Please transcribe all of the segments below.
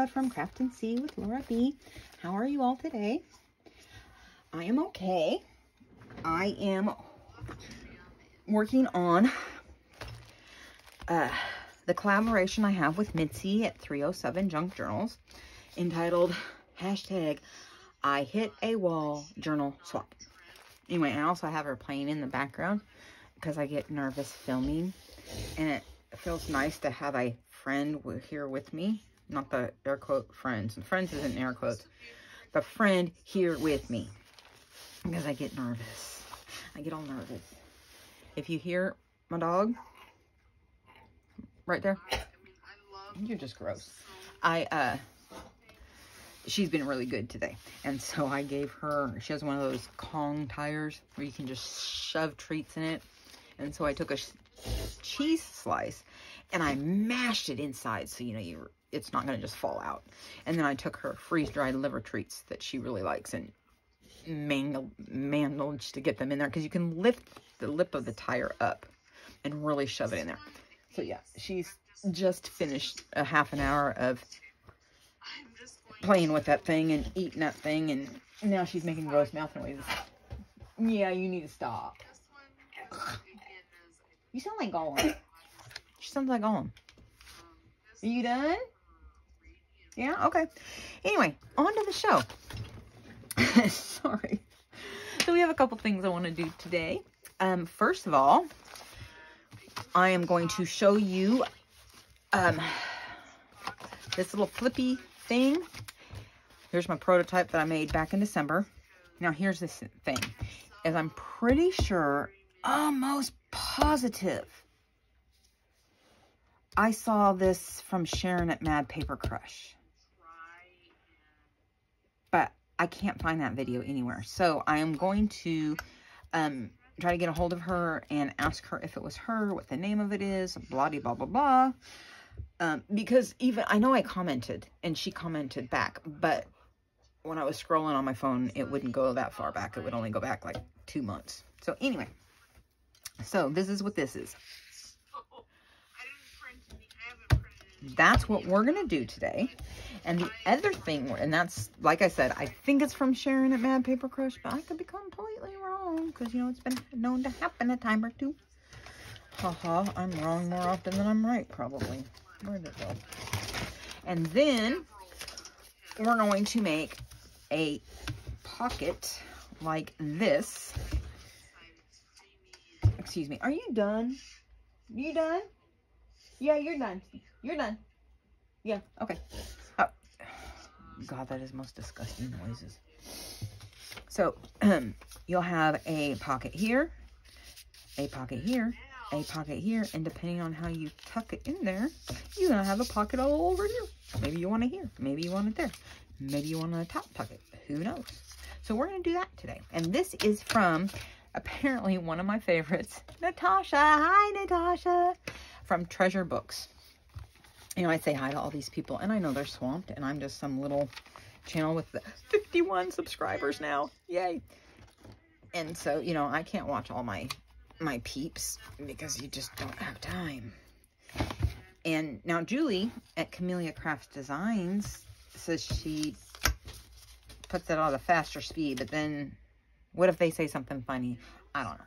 Laura from Craft and See with Laura B. How are you all today? I am okay. I am working on the collaboration I have with Mitzie at 307 Junk Journals entitled hashtag I Hit a Wall Journal Swap. Anyway, I also have her playing in the background because I get nervous filming, and it feels nice to have a friend here with me. Not the air quote friends. And friends isn't air quotes. The friend here with me. Because I get nervous. I get all nervous. If you hear my dog right there, you're just gross. She's been really good today. And so I gave her, she has one of those Kong tires where you can just shove treats in it. And so I took a cheese slice and I mashed it inside so, you know, it's not going to just fall out. And then I took her freeze-dried liver treats that she really likes and managed to get them in there, because you can lift the lip of the tire up and really shove it in there. So yeah, she's just finished a half an hour of playing with that thing and eating that thing, and now she's making gross mouth noises. Yeah, you need to stop. You sound like Gollum. She sounds like Gollum. Are you done? Yeah? Okay. Anyway, on to the show. Sorry. So we have a couple things I want to do today. First of all, I am going to show you this little flippy thing. Here's my prototype that I made back in December. Now here's this thing. As I'm pretty sure, almost positive, I saw this from Sharon at Mad Paper Crush. But I can't find that video anywhere. So I am going to try to get a hold of her and ask her if it was her, what the name of it is, blah, blah, blah, blah. Because even, I know I commented and she commented back, but when I was scrolling on my phone, it wouldn't go that far back. It would only go back like 2 months. So anyway, so this is what this is. That's what we're going to do today. And the other thing, and that's, like I said, I think it's from Sharon at Mad Paper Crush, but I could be completely wrong, because, you know, it's been known to happen a time or two. Haha, I'm wrong more often than I'm right, probably. Where'd it go? And then we're going to make a pocket like this. Excuse me. Are you done? You done? Yeah, you're done. You're done. Yeah, okay. Oh, God, that is most disgusting noises. So, you'll have a pocket here, a pocket here, a pocket here, and depending on how you tuck it in there, you're going to have a pocket all over here. Maybe you want it here. Maybe you want it there. Maybe you want to top tuck it. Who knows? So we're going to do that today. And this is from, apparently, one of my favorites, Natasha. Hi, Natasha. From Treasure Books. You know, I say hi to all these people, and I know they're swamped, and I'm just some little channel with 51 subscribers now. Yay. And so, you know, I can't watch all my peeps because you just don't have time. And now Julie at Camellia Crafts Designs says she puts it on a faster speed, but then what if they say something funny? I don't know.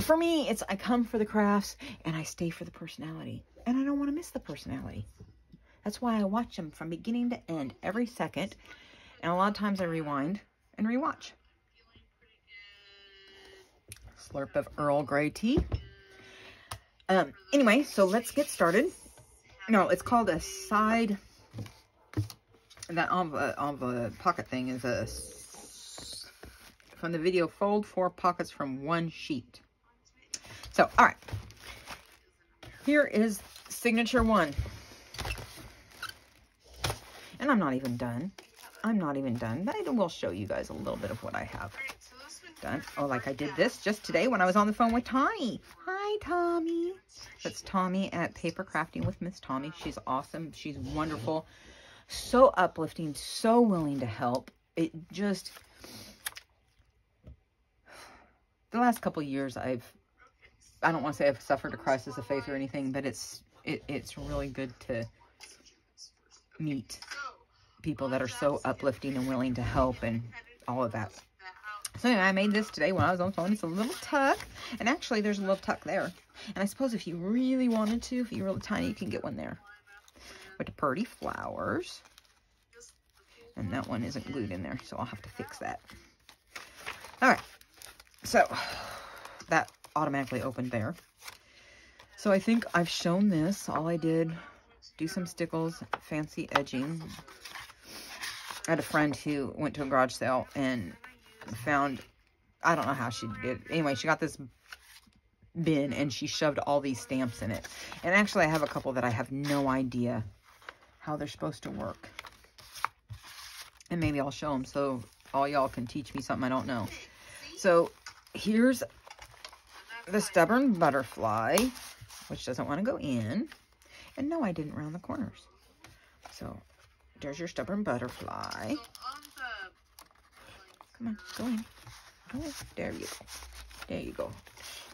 For me, it's I come for the crafts and I stay for the personality. And I don't want to miss the personality. That's why I watch them from beginning to end every second. And a lot of times I rewind and rewatch. Slurp of Earl Grey tea. Anyway, so let's get started. No, it's called a side. That on the pocket thing is a, from the video, fold 4 pockets from 1 sheet. So, all right. Here is signature 1. And I'm not even done. I'm not even done, but I will show you guys a little bit of what I have done. Oh, like I did this just today when I was on the phone with Tommy. Hi, Tommy. That's Tommy at Paper Crafting with Miss Tommy. She's awesome. She's wonderful. So uplifting, so willing to help. It just, the last couple of years I don't want to say I've suffered a crisis of faith or anything, but it's really good to meet people that are so uplifting and willing to help and all of that. So anyway, I made this today when I was on the phone. It's a little tuck, and actually there's a little tuck there. And I suppose if you really wanted to, if you're really tiny, you can get one there. With the pretty flowers. And that one isn't glued in there, so I'll have to fix that. Alright, so that automatically opened there. So I think I've shown this. All I did, do some stickles, fancy edging. I had a friend who went to a garage sale and found, I don't know how she did. Anyway, she got this bin and she shoved all these stamps in it. And actually I have a couple that I have no idea how they're supposed to work. And maybe I'll show them so all y'all can teach me something I don't know. So here's the stubborn butterfly, which doesn't want to go in. And no, I didn't round the corners. So there's your stubborn butterfly. Come on, go in. Go in. There you go. There you go.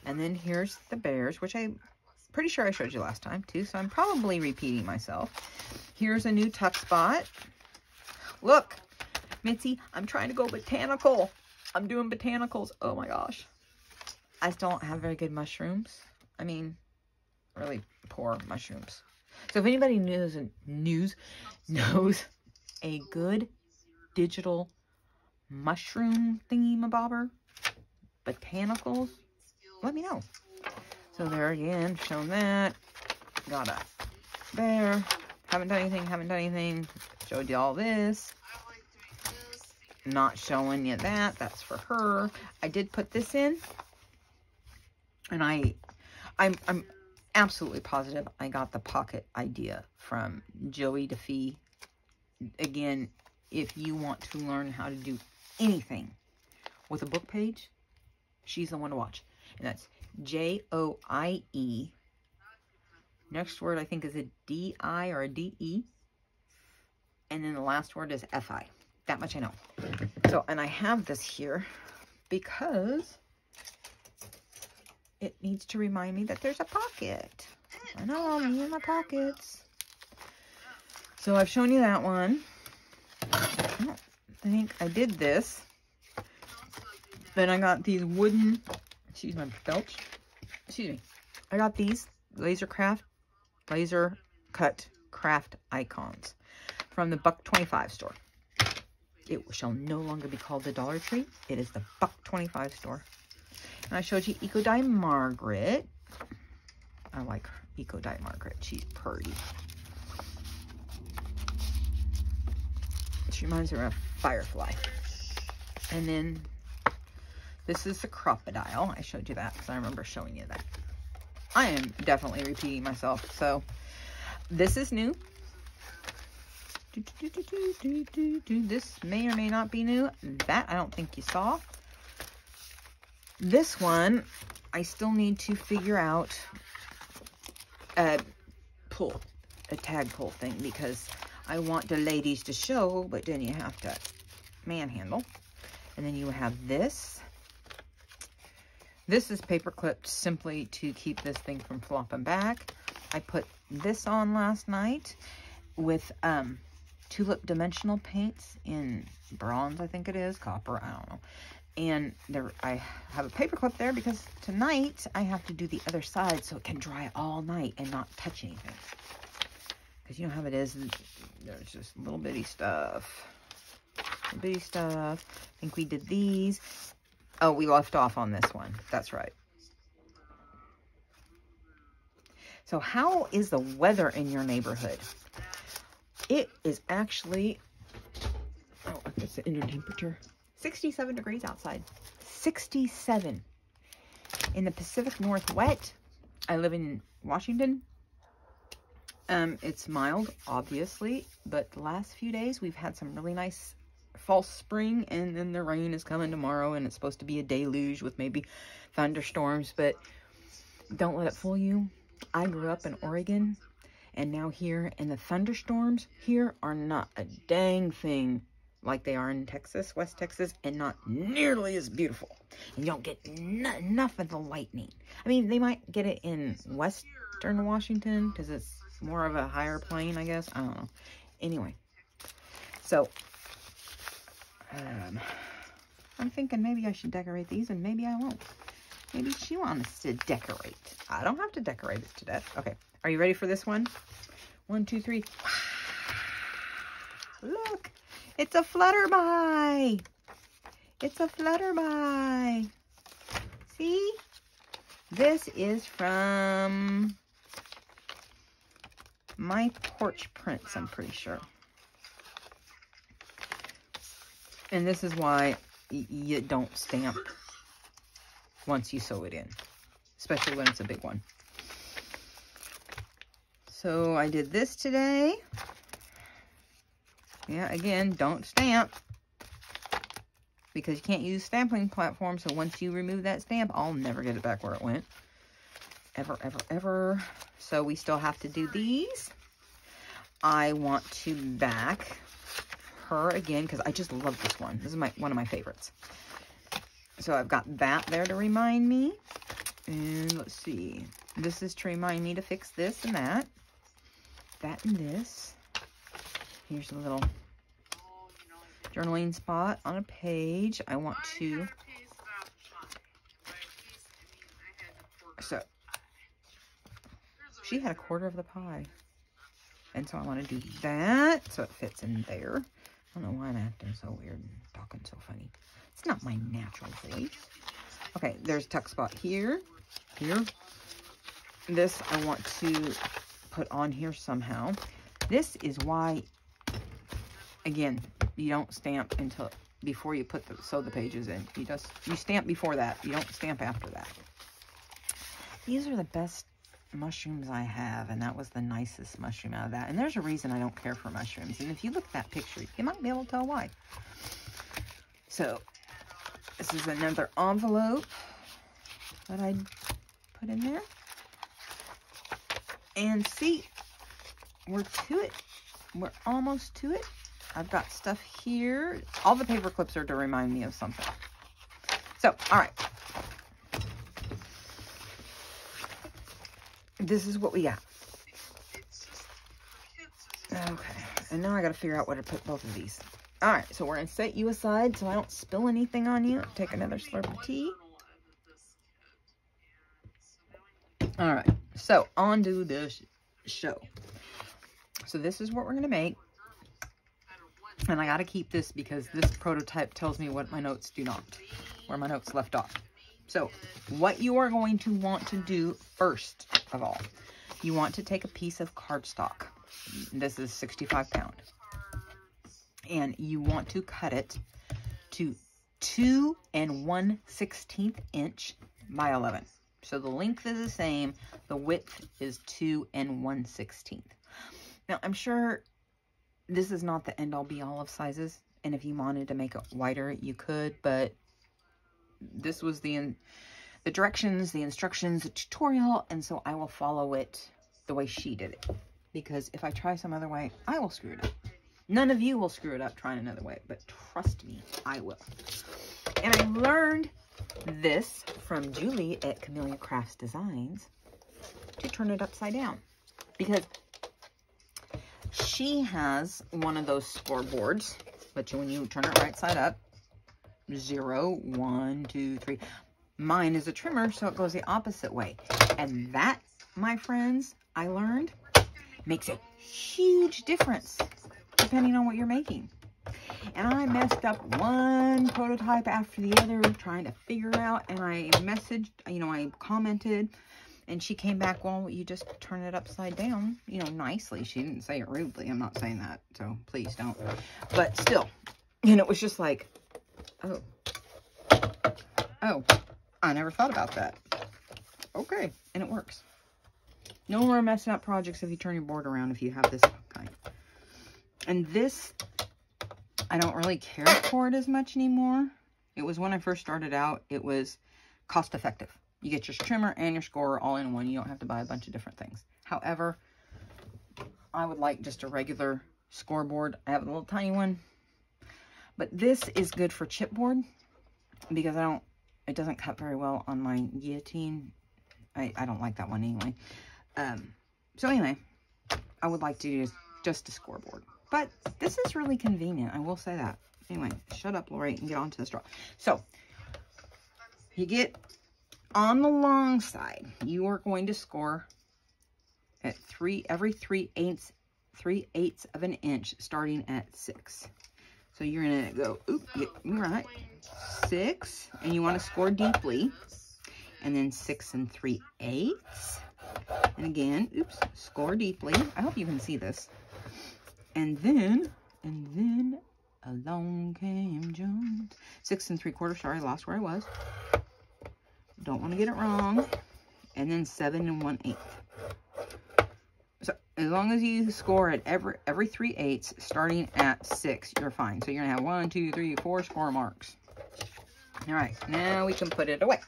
And then here's the bears, which I'm pretty sure I showed you last time too. So I'm probably repeating myself. Here's a new tuck spot. Look, Mitzi, I'm trying to go botanical. I'm doing botanicals. Oh my gosh. I still don't have very good mushrooms. I mean, really poor mushrooms. So if anybody knows a good digital mushroom thingy-mabobber, botanicals, let me know. So there again, shown that. Got a bear. Haven't done anything. Showed you all this. Not showing you that. That's for her. I did put this in. And I'm absolutely positive I got the pocket idea from Joey DeFee. Again, if you want to learn how to do anything with a book page, she's the one to watch. And that's Joie. Next word I think is a D-I or a D-E. And then the last word is F-I. That much I know. So, and I have this here because it needs to remind me that there's a pocket. I know, me and my pockets. So I've shown you that one. I don't think I did this. Then I got these wooden, excuse my belch. Excuse me. I got these laser cut craft icons from the $1.25 store. It shall no longer be called the Dollar Tree. It is the $1.25 store. And I showed you Eco Dye Margaret. I like Eco Dye Margaret. She's pretty. She reminds me of a firefly. And then this is the crocodile. I showed you that because I remember showing you that. I am definitely repeating myself. So this is new. This may or may not be new. That I don't think you saw. This one, I still need to figure out a tag pull thing because I want the ladies to show, but then you have to manhandle. And then you have this. This is paper clipped simply to keep this thing from flopping back. I put this on last night with tulip dimensional paints in bronze, I think it is, copper, I don't know. And there, I have a paper clip there because tonight I have to do the other side so it can dry all night and not touch anything. Because you know how it is, there's just little bitty stuff. Little bitty stuff. I think we did these. Oh, we left off on this one. That's right. So how is the weather in your neighborhood? It is actually, oh, it's the indoor temperature. 67 degrees outside. 67. In the Pacific Northwest. I live in Washington. It's mild, obviously, but the last few days we've had some really nice false spring, and then the rain is coming tomorrow, and it's supposed to be a deluge with maybe thunderstorms, but don't let it fool you. I grew up in Oregon, and now here, and the thunderstorms here are not a dang thing like they are in Texas, West Texas, and not nearly as beautiful. And you don't get enough of the lightning. I mean, they might get it in western Washington, because it's more of a higher plane, I guess. I don't know. Anyway, So, I'm thinking maybe I should decorate these and maybe I won't. Maybe she wants to decorate. I don't have to decorate it to death. Okay, are you ready for this one? 1, 2, 3. Look, it's a flutterby. It's a flutterby. See? This is from My Porch Prints, I'm pretty sure. And this is why you don't stamp once you sew it in, especially when it's a big one. So I did this today. Yeah, again, don't stamp because you can't use stamping platform. So once you remove that stamp, I'll never get it back where it went. Ever, ever, ever. So we still have to do these. I want to back her again because I just love this one. This is one of my favorites. So I've got that there to remind me. And let's see. This is to remind me to fix this and that. That and this. Here's a little journaling spot on a page. I want to... So, she had a quarter of the pie. And so I want to do that so it fits in there. I don't know why I'm acting so weird and talking so funny. It's not my natural voice. Okay, there's a tuck spot here. Here. This I want to put on here somehow. This is why, again, you don't stamp until before you sew the pages in. You stamp before that. You don't stamp after that. These are the best mushrooms I have, and that was the nicest mushroom out of that. And there's a reason I don't care for mushrooms. And if you look at that picture, you might be able to tell why. So, this is another envelope that I put in there. And see, we're to it. We're almost to it. I've got stuff here. All the paper clips are to remind me of something. So, all right. This is what we got. Okay, and now I got to figure out where to put both of these. All right, so we're going to set you aside so I don't spill anything on you. Take another slurp of tea. All right, so on to the show. So this is what we're going to make. And I got to keep this because this prototype tells me what my notes do not, where my notes left off. So what you are going to want to do first of all, you want to take a piece of cardstock. This is 65 pound. And you want to cut it to 2 1/16 inch by 11. So the length is the same. The width is 2 1/16. Now I'm sure this is not the end all be all of sizes. And if you wanted to make it wider, you could, but this was the directions, the instructions, the tutorial, and so I will follow it the way she did it. Because if I try some other way, I will screw it up. None of you will screw it up trying another way, but trust me, I will. And I learned this from Julie at Camellia Crafts Designs to turn it upside down. Because she has one of those scoreboards, but when you turn it right side up, 0, 1, 2, 3. Mine is a trimmer, so it goes the opposite way. And that, my friends, I learned, makes a huge difference depending on what you're making. And I messed up one prototype after the other trying to figure out, and I messaged, I commented, and she came back, well, you just turn it upside down, nicely. She didn't say it rudely. I'm not saying that, so please don't. But still, it was just like, oh, I never thought about that. Okay, and it works. No more messing up projects if you turn your board around if you have this kind. And this, I don't really care for it as much anymore. It was when I first started out, it was cost effective. You get your trimmer and your scorer all in one. You don't have to buy a bunch of different things. However, I would like just a regular scoreboard. I have a little tiny one. But this is good for chipboard because it doesn't cut very well on my guillotine. I don't like that one anyway. So anyway, I would like to use just a scoreboard. But this is really convenient. I will say that. Anyway, shut up, Lori, and get on to the straw. So, you get on the long side, you are going to score at every 3/8 of an inch, starting at 6. So you're gonna go, right, 6, and you want to score deeply, and then 6 3/8, and again, score deeply. I hope you can see this. And then along came Jones. 6 3/4. Sorry, I lost where I was. Don't want to get it wrong. And then 7 1/8. So as long as you score at every 3/8, starting at 6, you're fine. So you're gonna have 1, 2, 3, 4 score marks. All right, now we can put it away.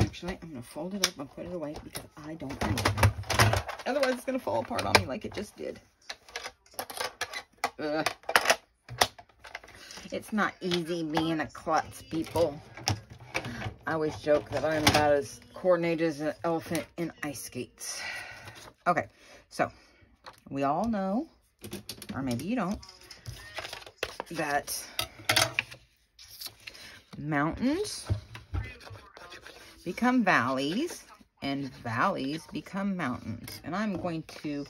Actually, I'm gonna fold it up and put it away because I don't know. Otherwise, it's gonna fall apart on me like it just did. Ugh. It's not easy being a klutz, people. I always joke that I'm about as coordinated as an elephant in ice skates. Okay, so we all know, or maybe you don't, that mountains become valleys and valleys become mountains. And I'm going to,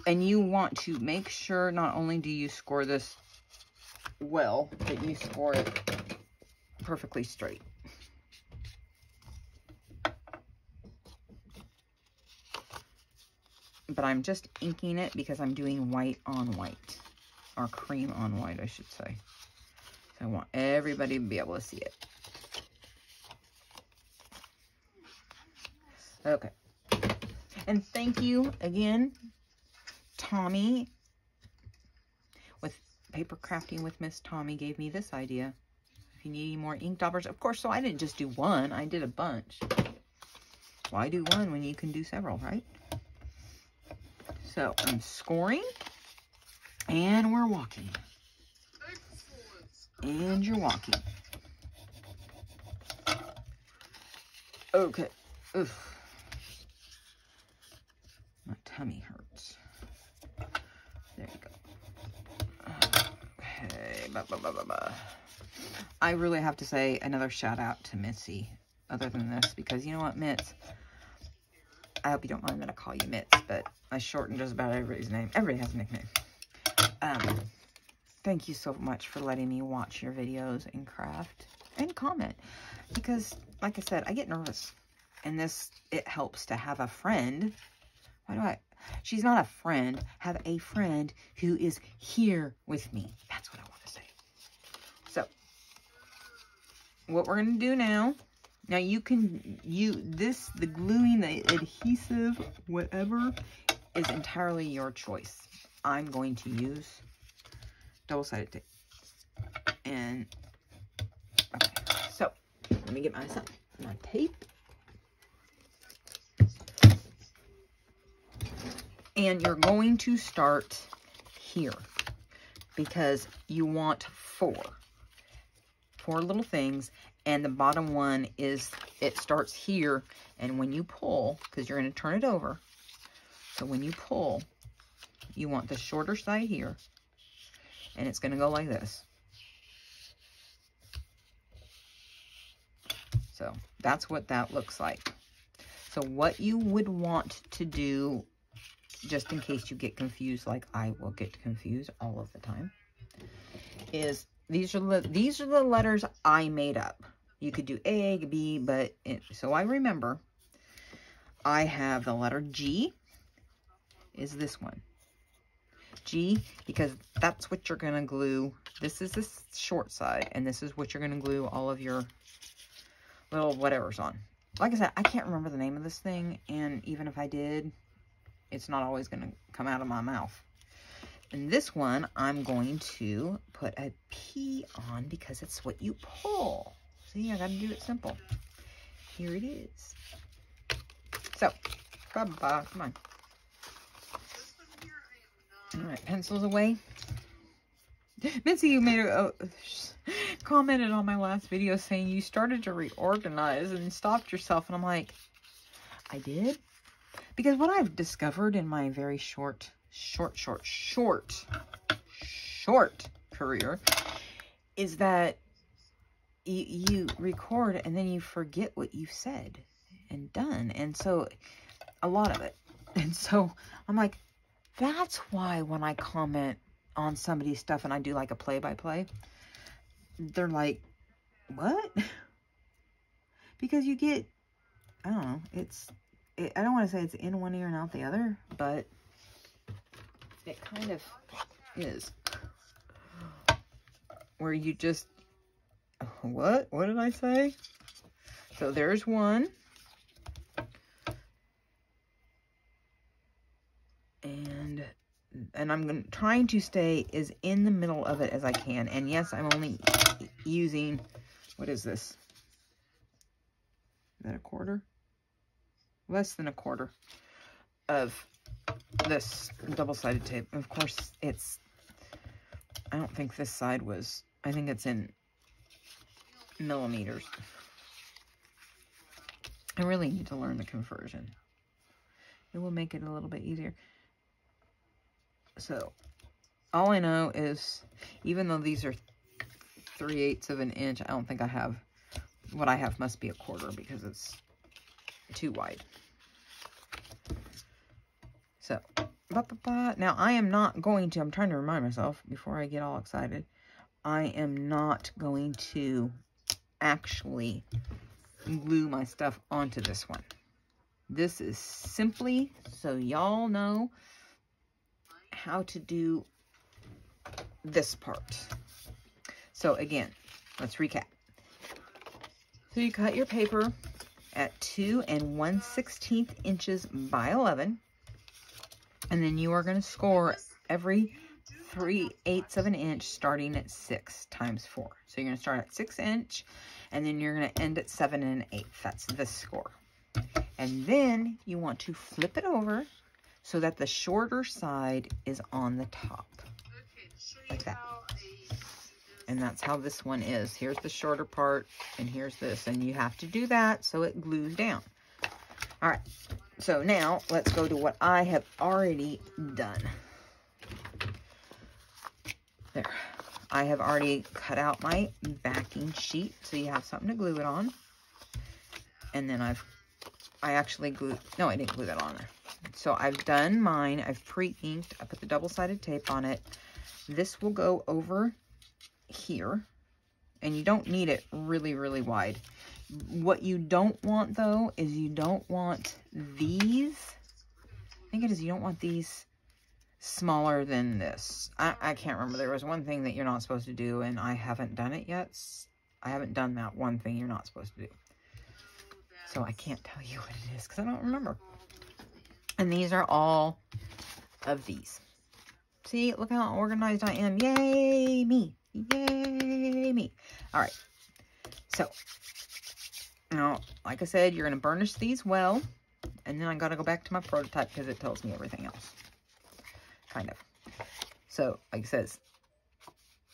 and you want to make sure not only do you score this well, but you score it perfectly straight. But I'm just inking it because I'm doing white on white, or cream on white, I should say. So I want everybody to be able to see it. Okay. And thank you again, Tommy, with Paper Crafting with Miss Tommy, gave me this idea. If you need any more ink daubers, of course, so I didn't just do one, I did a bunch. Why do one when you can do several, right? So I'm scoring, and we're walking. And you're walking. Okay. Oof. My tummy hurts. There you go. Okay. I really have to say another shout out to Mitzi other than this, because you know what, Mitz? I hope you don't mind that I call you Mitz, but I shortened just about everybody's name. Everybody has a nickname. Thank you so much for letting me watch your videos and craft and comment, because like I said, I get nervous, and it helps to have a friend. She's not a friend, have a friend who is here with me. That's what I want to say. So what we're going to do now you can the gluing, the adhesive, whatever, is entirely your choice. I'm going to use double-sided tape. And, okay, so, let me get my tape. And you're going to start here, because you want four little things. And the bottom one is, it starts here, and when you pull, because you're going to turn it over, so when you pull, you want the shorter side here, and it's going to go like this. So that's what that looks like. So what you would want to do, just in case you get confused, like I will get confused all of the time, is these are the letters I made up. You could do A, B, but so I remember I have the letter G is this one. G, because that's what you're going to glue. This is the short side, and this is what you're going to glue all of your little whatever's on. Like I said, I can't remember the name of this thing, and even if I did, it's not always going to come out of my mouth. And this one, I'm going to put a P on because it's what you pull. See, I got to do it simple. Here it is. So, bye-bye. Come on. All right, pencils away. Mitzi, you made commented on my last video saying you started to reorganize and stopped yourself. And I'm like, I did? Because what I've discovered in my very short career is that you record and then you forget what you've said and done. And so a lot of it. And so I'm like, that's why when I comment on somebody's stuff and I do like a play-by-play, they're like, what? Because you get, I don't know, I don't want to say it's in one ear and out the other, but it kind of is. Where you just, what did I say? So there's one. And I'm trying to stay as in the middle of it as I can. And yes, I'm only using, what is this? Is that a quarter? Less than a quarter of this double-sided tape. Of course, I don't think this side was, I think it's in millimeters. I really need to learn the conversion. It will make it a little bit easier. So, all I know is, even though these are 3/8 of an inch, I don't think I have, what I have must be a quarter because it's too wide. So, now I am not going to, I'm trying to remind myself before I get all excited, I am not going to actually glue my stuff onto this one. This is simply so y'all know how to do this part. So again, let's recap. So you cut your paper at 2 1/16 inches by 11, and then you are going to score every 3/8 of an inch starting at 6 times 4. So you're going to start at 6 inch, and then you're going to end at 7 1/8. That's this score. And then you want to flip it over so that the shorter side is on the top, like that. And that's how this one is. Here's the shorter part, and here's this. And you have to do that so it glues down. All right, so now let's go to what I have already done. There. I have already cut out my backing sheet, so you have something to glue it on. And then I actually glued, no, I didn't glue that on there. So I've done mine. I've pre-inked. I put the double-sided tape on it. This will go over here, and you don't need it really, really wide. What you don't want, though, is you don't want these, I think it is, you don't want these smaller than this. I can't remember. There was one thing that you're not supposed to do, and I haven't done it yet. I haven't done that one thing you're not supposed to do. So I can't tell you what it is because I don't remember. And these are all of these. See, look how organized I am. Yay, me. Yay, me. All right. So, now, like I said, you're going to burnish these well. And then I got to go back to my prototype because it tells me everything else. Kind of. So, like it says,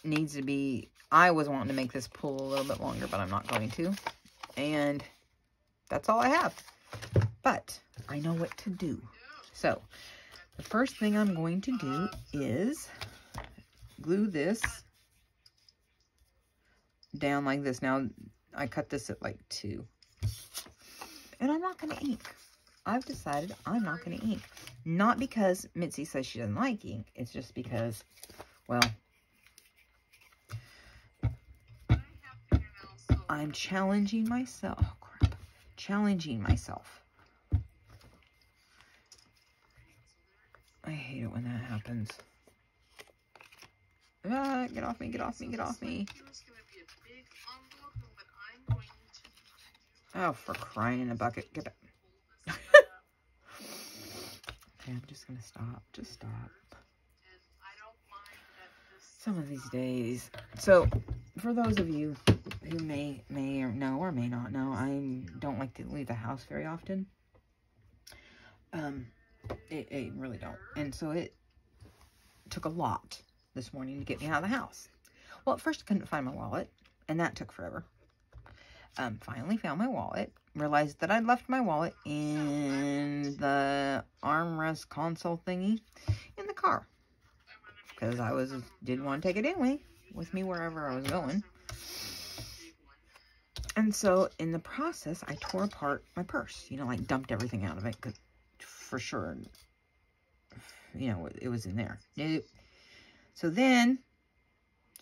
needs to be, I was wanting to make this pull a little bit longer, but I'm not going to. And that's all I have. But I know what to do. So, the first thing I'm going to do is glue this down like this. Now, I cut this at like 2. And I'm not going to ink. I've decided I'm not going to ink. Not because Mitzi says she doesn't like ink. It's just because, well, I'm challenging myself. Oh, crap. Challenging myself. I hate it when that happens. Ah, get off me, get off me, get off me. Oh, for crying in a bucket. Get back. Okay, I'm just going to stop. Just stop. Some of these days. So, for those of you who may or know or may not know, I don't like to leave the house very often. I really don't. And so it took a lot this morning to get me out of the house. Well, at first I couldn't find my wallet, and that took forever. Finally found my wallet, realized that I'd left my wallet in the armrest console thingy in the car. Because I didn't want to take it anyway with me wherever I was going. And so in the process, I tore apart my purse. You know, like dumped everything out of it. Cause for sure, you know, it was in there. So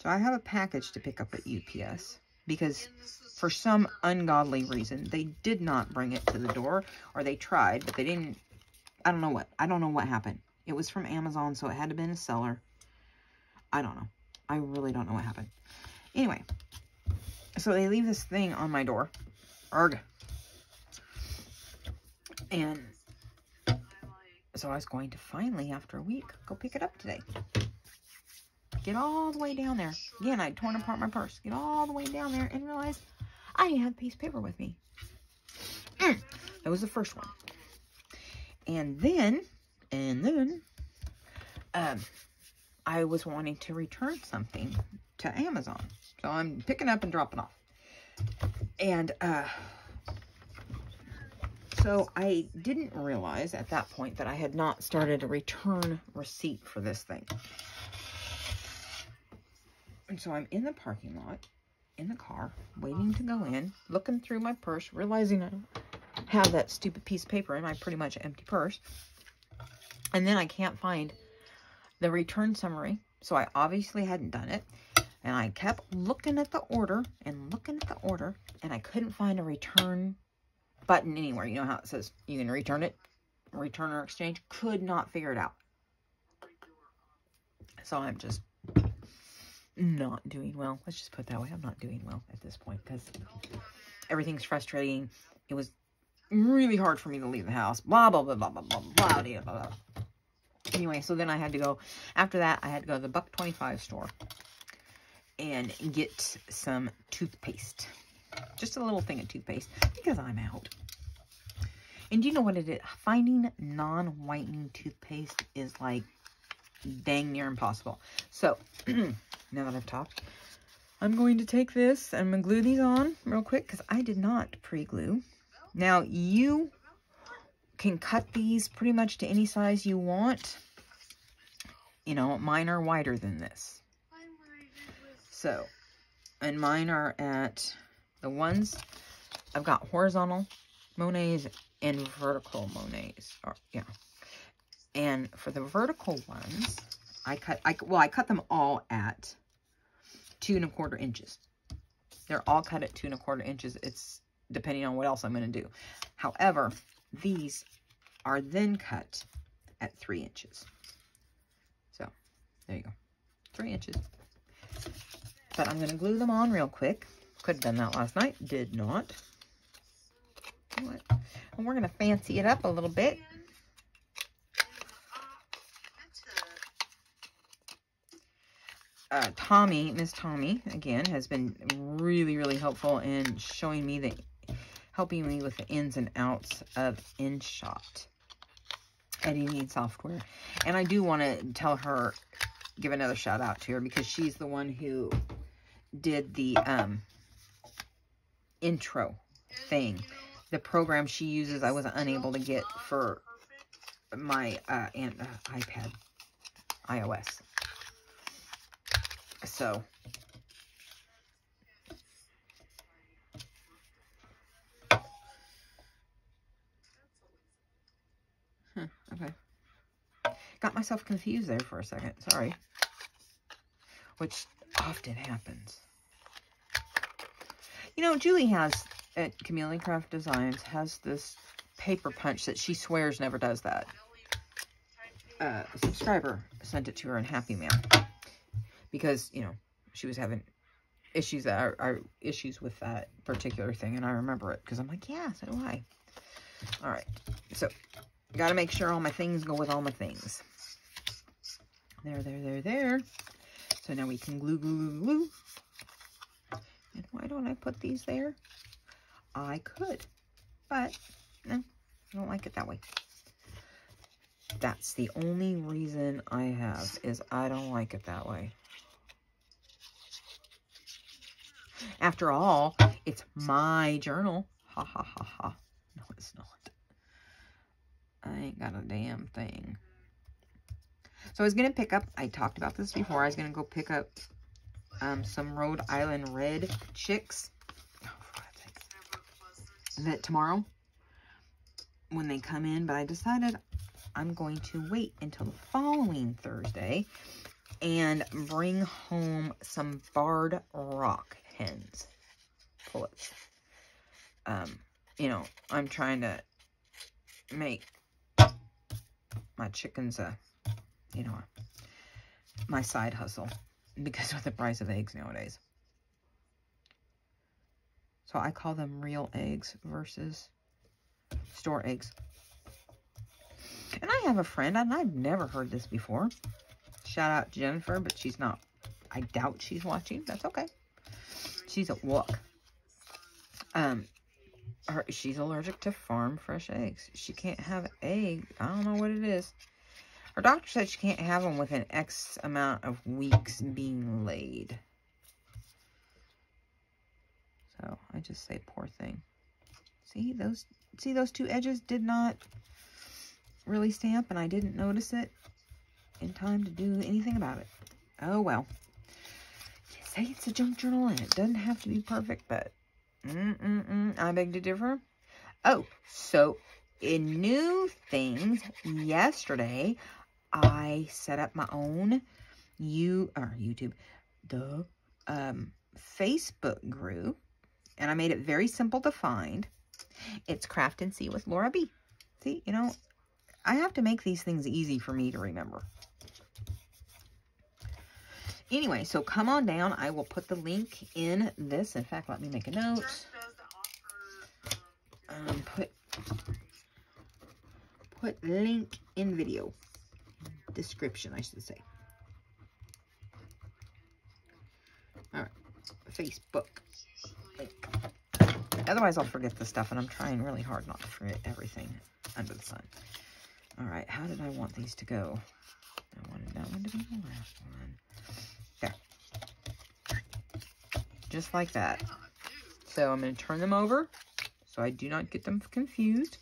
I have a package to pick up at UPS. Because for some ungodly reason, they did not bring it to the door. Or they tried, but they didn't. I don't know what. I don't know what happened. It was from Amazon, so it had to have been a seller. I don't know. I really don't know what happened. Anyway. So they leave this thing on my door. Arg. And so I was going to finally, after a week, go pick it up today. Get all the way down there. Again, I'd torn apart my purse. Get all the way down there and realize I didn't have a piece of paper with me. That was the first one. And then, I was wanting to return something to Amazon. So I'm picking up and dropping off. And, so I didn't realize at that point that I had not started a return receipt for this thing. And so I'm in the parking lot, in the car, waiting to go in, looking through my purse, realizing I don't have that stupid piece of paper in my pretty much empty purse. And then I can't find the return summary. So I obviously hadn't done it. And I kept looking at the order and and I couldn't find a return button anywhere. You know how it says you can return it, return or exchange? Could not figure it out. So I'm just not doing well. Let's just put it that way. I'm not doing well at this point because everything's frustrating. It was really hard for me to leave the house. Blah, blah, blah, blah, blah, blah, blah, blah, blah. Anyway, so then I had to go, after that, I had to go to the $1.25 store and get some toothpaste. Just a little thing of toothpaste because I'm out. And do you know what it is? Finding non-whitening toothpaste is like dang near impossible. So, now that I've talked, I'm going to take this and I'm going to glue these on real quick because I did not pre-glue. Now, you can cut these pretty much to any size you want. You know, mine are wider than this. So, and mine are at the ones, I've got horizontal Monets and vertical Monets. Yeah. And for the vertical ones, I cut them all at 2 1/4 inches. They're all cut at 2 1/4 inches. It's depending on what else I'm going to do. However, these are then cut at 3 inches. So, there you go. 3 inches. But I'm going to glue them on real quick. Could have done that last night. Did not. What? And we're going to fancy it up a little bit. Miss Tommy, again, has been really, really helpful in showing me helping me with the ins and outs of InShot editing software. And I do want to tell her, give another shout out to her because she's the one who did the intro thing. The program she uses, I was unable to get for my iPad, iOS. So, okay. Got myself confused there for a second. Sorry. Which often happens. You know, Julie has, at Chameleon Craft Designs, has this paper punch that she swears never does that. A subscriber sent it to her in Happy Mail. Because, you know, she was having issues that are issues with that particular thing. And I remember it. Because I'm like, yeah, so do I. Alright. So, got to make sure all my things go with all my things. There. So now we can glue. And why don't I put these there? I could. But, no, I don't like it that way. That's the only reason I have, is I don't like it that way. After all, it's my journal. Ha ha ha ha. No, it's not. I ain't got a damn thing. So I was going to pick up, I talked about this before, I was going to go pick up some Rhode Island Red chicks. Oh, for God's sake. That tomorrow when they come in, but I decided I'm going to wait until the following Thursday and bring home some barred rock hens. Pullets. You know, I'm trying to make my chickens you know, my side hustle because of the price of eggs nowadays. So I call them real eggs versus store eggs. And I have a friend, and I've never heard this before. Shout out to Jennifer, but she's not. I doubt she's watching. That's okay. She's at work. She's allergic to farm fresh eggs. She can't have eggs. I don't know what it is. Her doctor said she can't have them within X amount of weeks being laid. So I just say, poor thing. See those two edges did not really stamp, and I didn't notice it in time to do anything about it. Oh well. Say it's a junk journal, and it doesn't have to be perfect, but I beg to differ. Oh, so in new things, yesterday I set up my own YouTube, Facebook group, and I made it very simple to find. It's Craft and See with Laura B. See, you know, I have to make these things easy for me to remember. Anyway, so come on down. I will put the link in this. In fact, let me make a note. Put link in video. Description, I should say. Alright. Facebook. Link. Otherwise, I'll forget the stuff, and I'm trying really hard not to forget everything under the sun. Alright, how did I want these to go? I wanted that one to be the last one. There. Just like that. So I'm going to turn them over so I do not get them confused.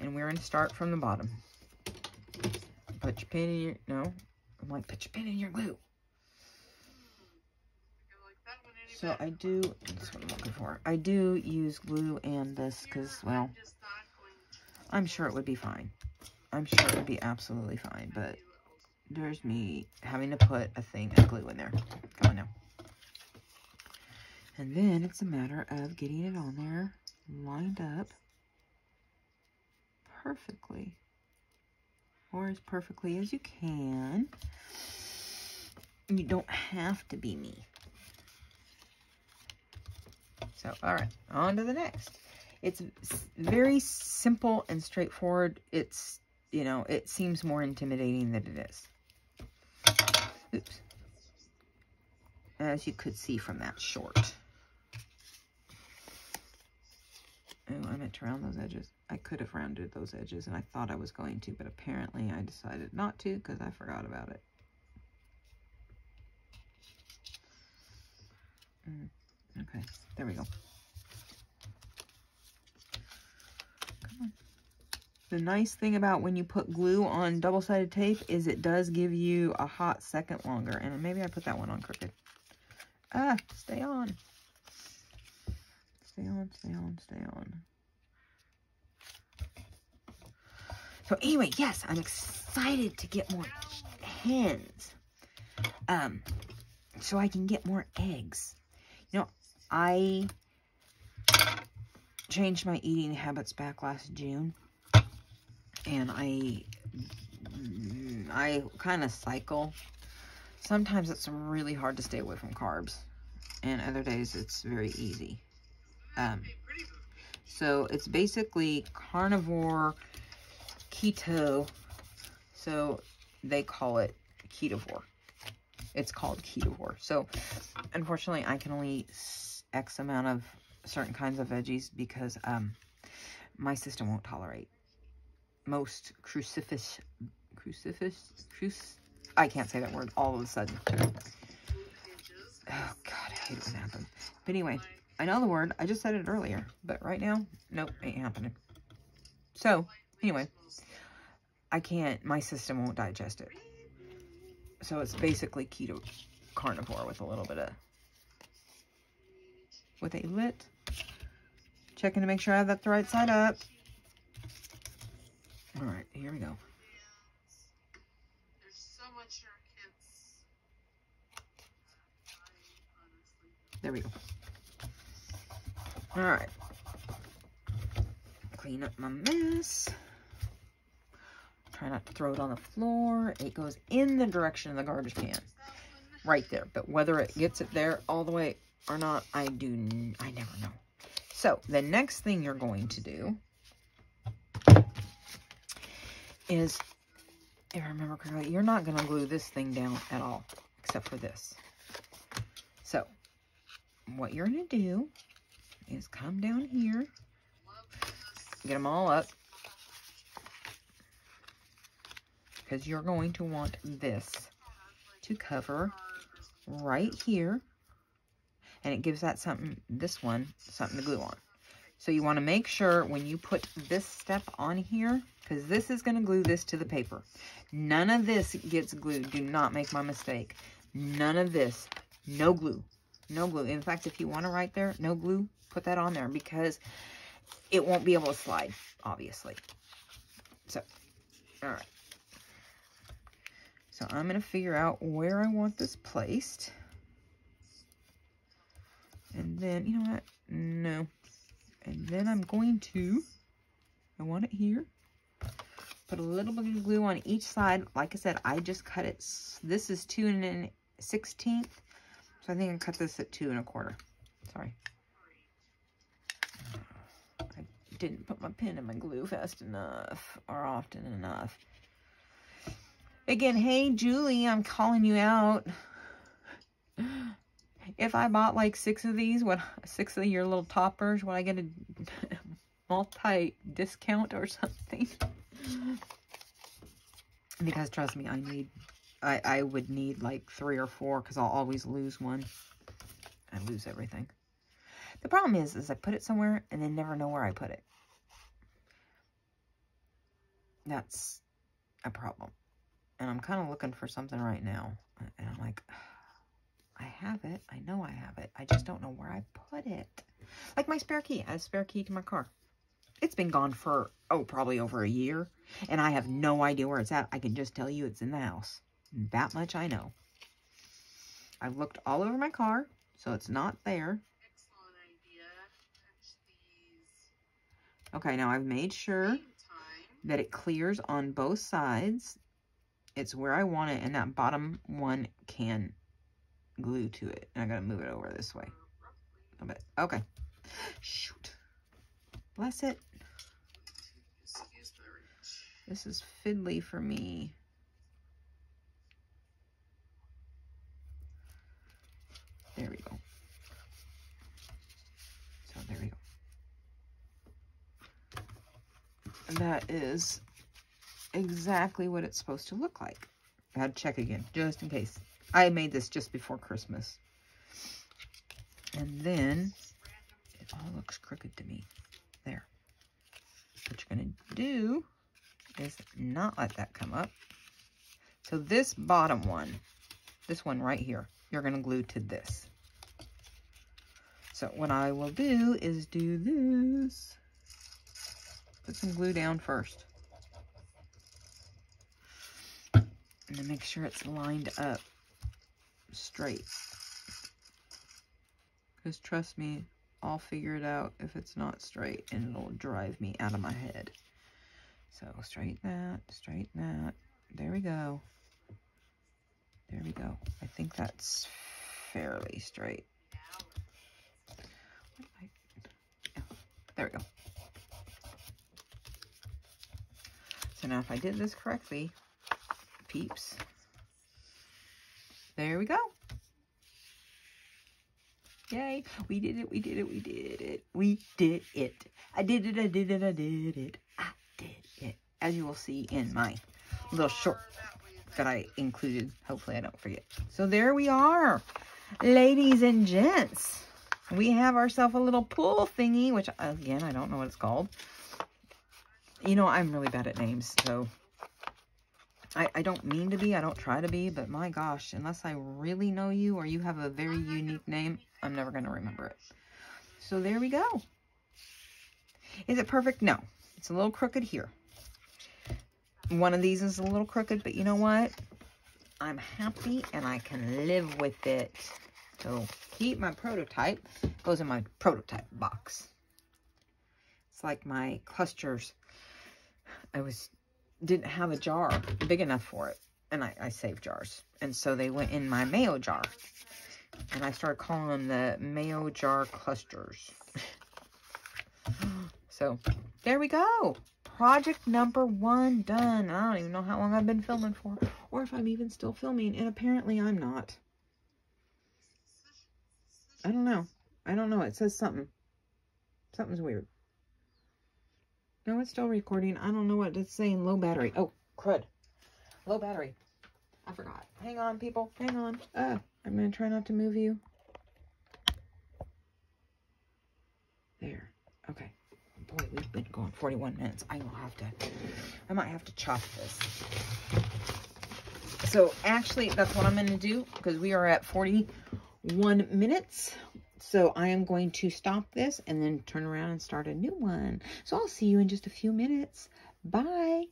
And we're going to start from the bottom. Put your pin in your... No. I'm like, put your pin in your glue. So I do... That's what I'm looking for. I do use glue and this because, well, I'm sure it would be fine. I'm sure it would be absolutely fine, but there's me having to put a thing of glue in there. Come on now. And then it's a matter of getting it on there, lined up perfectly, or as perfectly as you can. You don't have to be me. So, all right, on to the next. It's very simple and straightforward. It's, you know, it seems more intimidating than it is. Oops. As you could see from that short. Oh, I meant to round those edges. I could have rounded those edges, and I thought I was going to, but apparently I decided not to because I forgot about it. Okay, there we go. Come on. The nice thing about when you put glue on double-sided tape is it does give you a hot second longer. And maybe I put that one on crooked. Ah, stay on. Stay on, stay on, stay on. So anyway, yes, I'm excited to get more hens. So I can get more eggs. You know, I changed my eating habits back last June. And I kind of cycle. Sometimes it's really hard to stay away from carbs. And other days it's very easy. So it's basically carnivore keto. So they call it ketovore. It's called ketovore. So unfortunately I can only eat X amount of certain kinds of veggies because my system won't tolerate most I can't say that word all of a sudden. Oh God, I hate it when it happens. But anyway, I know the word. I just said it earlier. But right now, nope, ain't happening. So, anyway, I can't, my system won't digest it. So it's basically keto carnivore with a little bit of, with a lit. Checking to make sure I have that the right side up. All right, here we go. There we go. All right. Clean up my mess. Try not to throw it on the floor. It goes in the direction of the garbage can. Right there. But whether it gets it there all the way or not, I never know. So, the next thing you're going to do is, if I remember correctly, you're not going to glue this thing down at all, except for this. So, what you're going to do is come down here, get them all up, because you're going to want this to cover right here, and it gives that something, this one, something to glue on. So you want to make sure when you put this step on here, because this is going to glue this to the paper. None of this gets glued. Do not make my mistake. None of this. No glue. No glue. In fact, if you want to write there, no glue, put that on there because it won't be able to slide, obviously. So, all right. So I'm going to figure out where I want this placed. And then, you know what? No. And then I'm going to, I want it here. Put a little bit of glue on each side. Like I said, I just cut it. This is 2 1/16. So I think I cut this at 2 1/4. Sorry. I didn't put my pin in my glue fast enough or often enough. Again, hey, Julie, I'm calling you out. If I bought like 6 of these, 6 of your little toppers, would I get a multi-discount or something? Because trust me, I would need like 3 or 4 because I'll always lose one. I lose everything. The problem is I put it somewhere and then never know where I put it. That's a problem. And I'm kind of looking for something right now. And I'm like, I have it. I know I have it. I just don't know where I put it. Like my spare key. I have a spare key to my car. It's been gone for, probably over a year. And I have no idea where it's at. I can just tell you it's in the house. That much I know. I've looked all over my car, so it's not there. Excellent idea. Okay, now I've made sure that it clears on both sides. It's where I want it, and that bottom one can glue to it. And I gotta move it over this way a bit. Okay. Shoot. Bless it. This is fiddly for me. There we go. So there we go. And that is exactly what it's supposed to look like. I had to check again, just in case. I made this just before Christmas. And then it all looks crooked to me. There. What you're going to do is not let that come up. So this bottom one, this one right here, you're going to glue to this. So what I will do is do this. Put some glue down first. And then make sure it's lined up straight. Because trust me, I'll figure it out if it's not straight, and it'll drive me out of my head. So straighten that. There we go. There we go. I think that's fairly straight. There we go. So now if I did this correctly, peeps, there we go. Yay, we did it, we did it, we did it. We did it. I did it, I did it, I did it. I did it. As you will see in my little short that I included. Hopefully I don't forget. So there we are, ladies and gents. we have ourselves a little pool thingy, which, again, I don't know what it's called. You know, I'm really bad at names, so I don't mean to be. I don't try to be, but my gosh, unless I really know you or you have a very unique name, I'm never going to remember it. So there we go. Is it perfect? No. It's a little crooked here. One of these is a little crooked, but you know what? I'm happy and I can live with it. So keep my prototype. Goes in my prototype box. It's like my clusters. Didn't have a jar big enough for it. And I saved jars. And so they went in my mayo jar. And I started calling them the mayo jar clusters. So there we go. Project number 1 done. I don't even know how long I've been filming for. Or if I'm even still filming. And apparently I'm not. I don't know. I don't know. It says something. Something's weird. No, it's still recording. I don't know what it's saying. Low battery. Oh, crud. Low battery. I forgot. Hang on, people. Hang on. I'm going to try not to move you. There. Okay. Boy, we've been going 41 minutes. I might have to chop this. So, actually, that's what I'm going to do because we are at 41 minutes. So I am going to stop this and then turn around and start a new one. So I'll see you in just a few minutes. Bye.